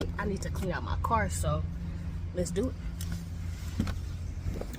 I need to clean out my car, so let's do it.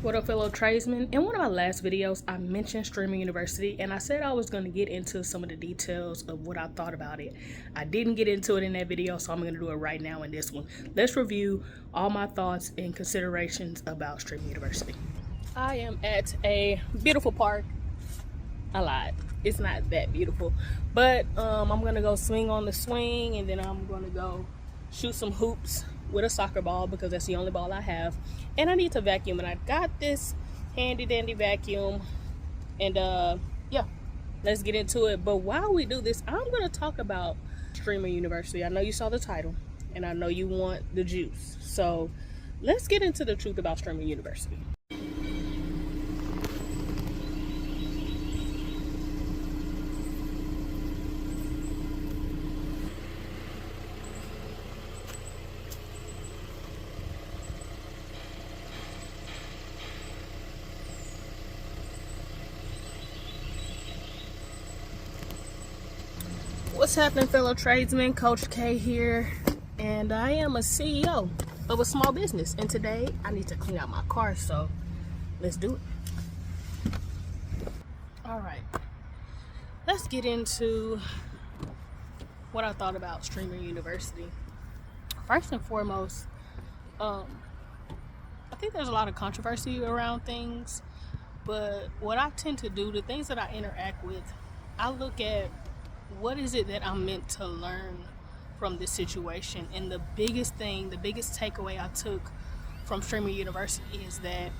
What up, fellow tradesmen? In one of my last videos, I mentioned streaming university, and I said I was going to get into some of the details of what I thought about it. I didn't get into it in that video, so I'm going to do it right now in this one. Let's review all my thoughts and considerations about streaming university. I am at a beautiful park. I lied. It's not that beautiful, but I'm going to go swing on the swing, and then I'm going to go shoot some hoops with a soccer ball because that's the only ball I have, and I need to vacuum, and I got this handy dandy vacuum, and yeah, let's get into it. But while we do this, I'm going to talk about streaming university. I know you saw the title and I know you want the juice, so let's get into the truth about streaming university. What's happening, fellow tradesmen? Coach K here, and I am a CEO of a small business, and today I need to clean out my car, so let's do it. All right, let's get into what I thought about streaming university. First and foremost, I think there's a lot of controversy around things, but what I tend to do, the things that I interact with, I look at what is it that I'm meant to learn from this situation. And the biggest takeaway I took from streaming university is that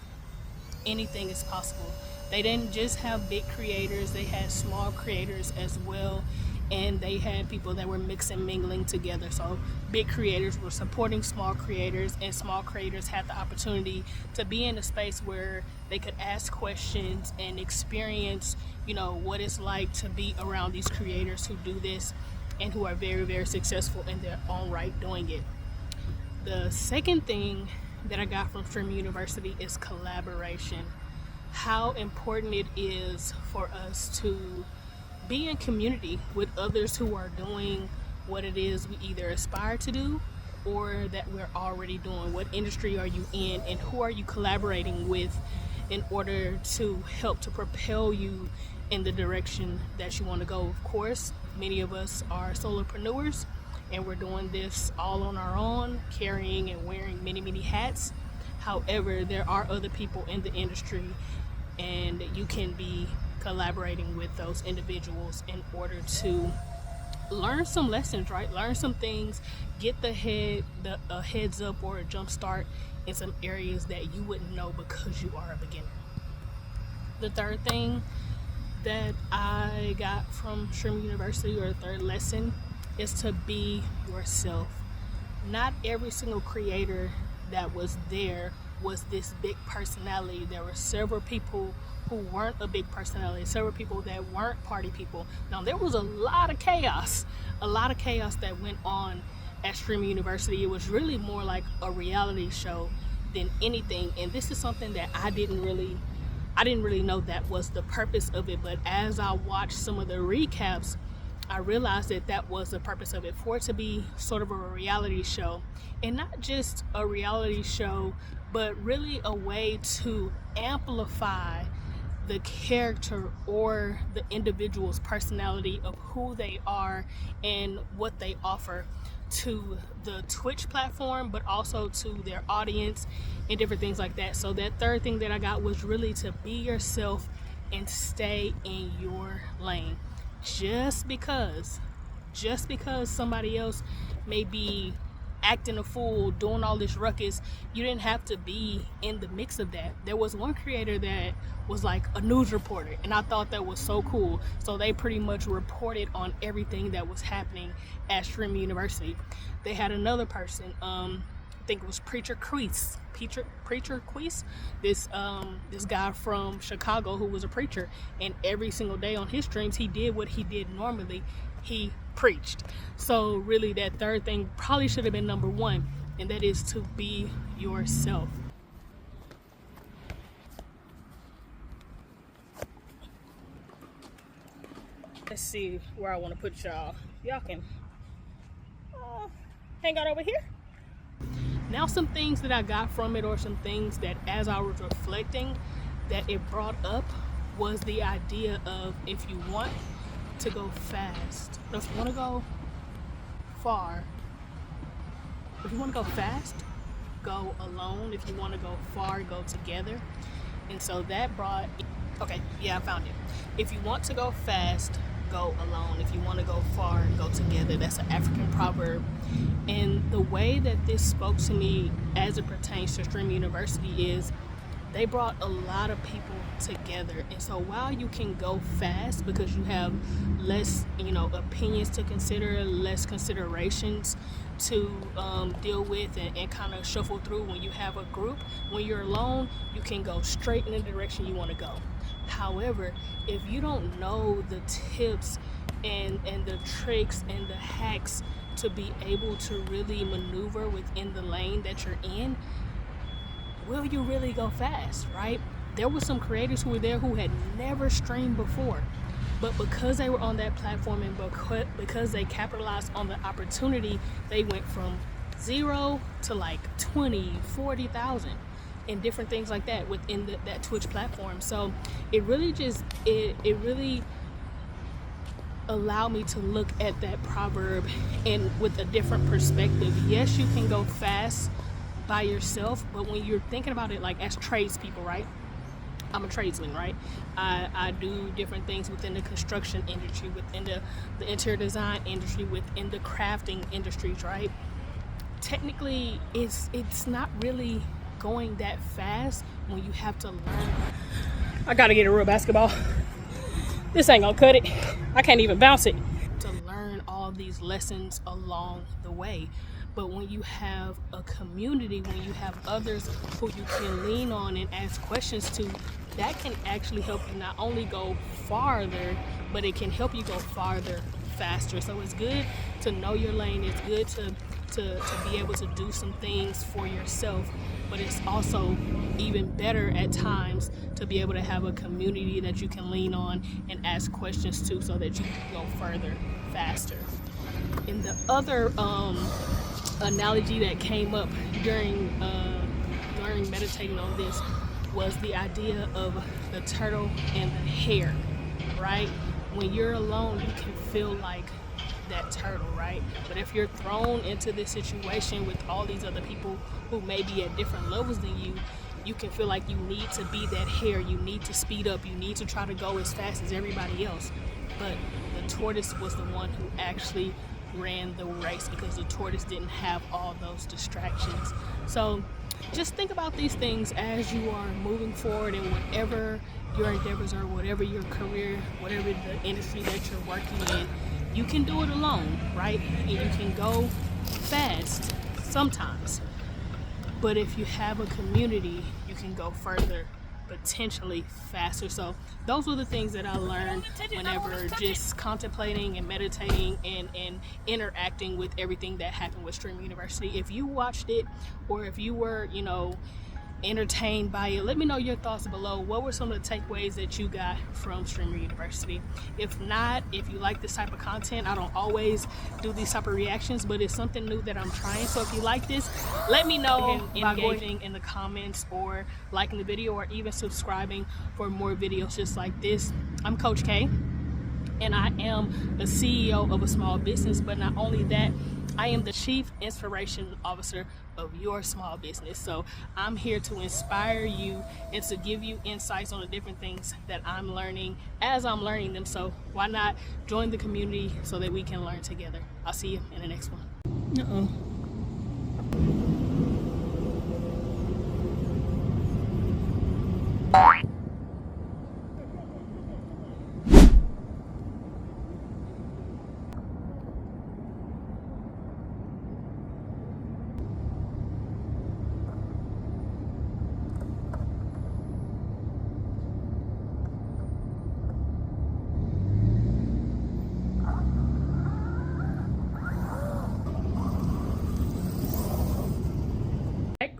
anything is possible. They didn't just have big creators, they had small creators as well, and they had people that were mixing, mingling together. So big creators were supporting small creators, and small creators had the opportunity to be in a space where they could ask questions and experience, what it's like to be around these creators who do this and who are very, very successful in their own right doing it. The second thing that I got from streaming university is collaboration. How important it is for us to be in community with others who are doing what it is we either aspire to do or that we're already doing. What industry are you in, and who are you collaborating with in order to help to propel you in the direction that you want to go? Of course, many of us are solopreneurs, and we're doing this all on our own, carrying and wearing many, many hats. However, there are other people in the industry, and you can be collaborating with those individuals in order to learn some lessons, right? Learn some things, get a heads up or a jump start in some areas that you wouldn't know because you are a beginner. The third thing that I got from streaming university, or the third lesson, is to be yourself. Not every single creator that was there was this big personality. There were several people who weren't a big personality, several people that weren't party people. Now, there was a lot of chaos that went on at streaming university. It was really more like a reality show than anything, and this is something that I didn't really know that was the purpose of it. But as I watched some of the recaps, I realized that was the purpose of it, for it to be sort of a reality show, and not just a reality show, but really a way to amplify the character or the individual's personality of who they are and what they offer to the Twitch platform, but also to their audience and different things like that. So that third thing that I got was really to be yourself and stay in your lane. Just because somebody else may be acting a fool, doing all this ruckus, you didn't have to be in the mix of that. There was one creator that was like a news reporter, and I thought that was so cool. So they pretty much reported on everything that was happening at streaming university. They had another person, I think it was Preacher Queese, this guy from Chicago who was a preacher, and every single day on his streams he did what he did normally. He preached. So really, that third thing probably should have been number one, and that is to be yourself. Let's see where I want to put y'all. Y'all can hang out over here. Now some things that I got from it, or some things that as I was reflecting that it brought up, was the idea of, if you want to go fast, if you want to go far, if you want to go fast, go alone. If you want to go far, go together. And so that brought, okay, yeah, I found it. If you want to go fast, go alone. If you want to go far, go together. That's an African proverb. And the way that this spoke to me as it pertains to Stream University is, they brought a lot of people together. And so while you can go fast because you have less, opinions to consider, less considerations to deal with and kind of shuffle through when you have a group, when you're alone, you can go straight in the direction you want to go. However, if you don't know the tips and the tricks and the hacks to be able to really maneuver within the lane that you're in, will you really go fast, right? There were some creators who were there who had never streamed before, but because they were on that platform and because they capitalized on the opportunity, they went from 0 to like 20, 40,000 and different things like that within that Twitch platform. So it really it really allowed me to look at that proverb and with a different perspective. Yes, you can go fast by yourself, but when you're thinking about it like as tradespeople, right? I'm a tradesman, right? I do different things within the construction industry, within the interior design industry, within the crafting industries, right? Technically, it's not really going that fast when you have to learn. I gotta get a real basketball. This ain't gonna cut it. I can't even bounce it. To learn all these lessons along the way. But when you have a community, when you have others who you can lean on and ask questions to, that can actually help you not only go farther, but it can help you go farther faster. So it's good to know your lane. It's good to be able to do some things for yourself, but it's also even better at times to be able to have a community that you can lean on and ask questions to, so that you can go further faster. And the other analogy that came up during meditating on this was the idea of the turtle and the hare, right? When you're alone, you can feel like that turtle, right? But if you're thrown into this situation with all these other people who may be at different levels than you, you can feel like you need to be that hare. You need to speed up. You need to try to go as fast as everybody else. But the tortoise was the one who actually ran the race, because the tortoise didn't have all those distractions. So just think about these things as you are moving forward in whatever your endeavors are, whatever your career, whatever the industry that you're working in. You can do it alone, right? And you can go fast sometimes. But if you have a community, you can go further, potentially faster. So those were the things that I learned whenever just contemplating and meditating and interacting with everything that happened with Stream University. If you watched it, or if you were, entertained by it, let me know your thoughts below. What were some of the takeaways that you got from Streamer University? If not, if you like this type of content, I don't always do these type of reactions, but it's something new that I'm trying. So if you like this, let me know by engaging in the comments, or liking the video, or even subscribing for more videos just like this. I'm Coach K, and I am the CEO of a small business, but not only that, I am the Chief Inspiration Officer of your small business. So I'm here to inspire you and to give you insights on the different things that I'm learning as I'm learning them. So why not join the community so that we can learn together? I'll see you in the next one.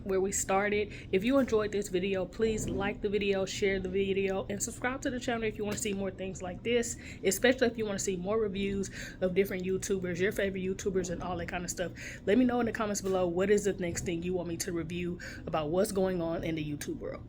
where we started. If you enjoyed this video, please like the video, share the video, and subscribe to the channel if you want to see more things like this, especially if you want to see more reviews of different YouTubers, your favorite YouTubers, and all that kind of stuff. Let me know in the comments below what is the next thing you want me to review about what's going on in the YouTube world.